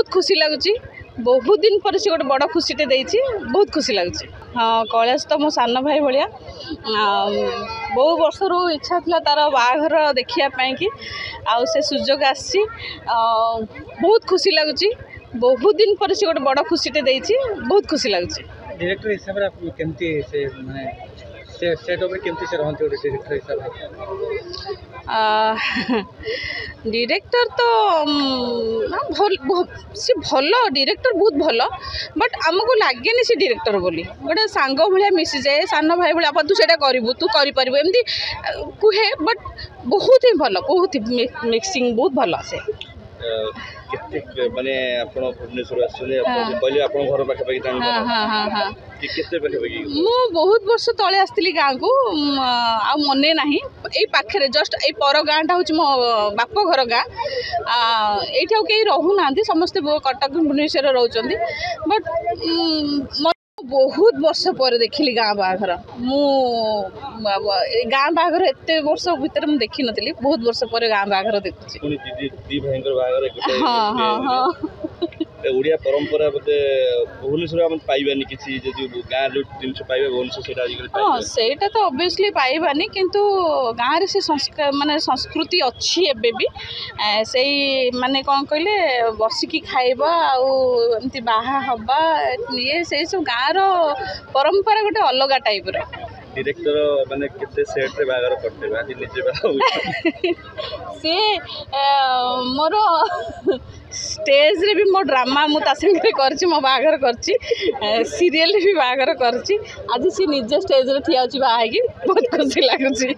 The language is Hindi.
बहुत खुशी लगुच बहुत दिन पर से गोटे बड़ खुशीटे देती बहुत खुशी लगुच। हाँ कैलाश तो मो सान भाई भाया बहु वर्ष रू इच्छा था तार बाघर देखापी कि आउ से सुजोग आसी बहुत खुशी लगुच बहुत दिन पर से गोटे बड़ खुशीटे देती बहुत खुशी लगुच। डायरेक्टर हिसाब से केमती से माने सेट ओवर केमती से रहंती डायरेक्टर हिसाब डायरेक्टर तो सी भल डायरेक्टर बहुत भल बट आमको लगे सी डायरेक्टर बोली गोटे सांग भाया मिसी जाए सान भाई भाया तू से करू तू कर एमती कहे बट बहुत ही भल बहुत ही मिक्सिंग बहुत भल से माने आपण भुवनेश्वर आसले पहले आपण घर पाखे पाखे हाँ हाँ हाँ हाँ केते पाखे पाखे मु बहुत वर्ष तले आसती गाँ को आ मने नहीं यही पाखे जस्ट यही पर गाँटा हूँ मो बाप घर गाँ ये कहीं रोना समस्ते कटक भुवनेश्वर रोच बट बहुत वर्ष पर देखिली गाँ बाघर मु गाँ बाघर एत वर्ष भितर मुझे देखी नी बहुत वर्ष पर गाँ बाघर देखुची। हाँ हाँ हाँ ओडिया परंपरा बोलते भुवनेश्वर आम पाइबानी किसी गाँव जिन पाइबा भुवनेश्वर हाँ सेटा तो ऑब्वियसली पाइबानी किंतु गाँव रे से माने संस्कृति अच्छी एबे भी से माने कौन कहले बसिकी खाइबा आमती बाहा हवा ये से सब गाँव रो परंपरा गोटे अलग टाइप रो। डायरेक्टर माने केते सेट रे बागर करते बा निजे बा से मोर स्टेज रे भी मो ड्रामा मु ता संगे करछि मो बागर करछि सीरियल भी बागर करछि आज सी निजे स्टेज रे ठिया अछि बाहा की बहुत खुशी लागुछि।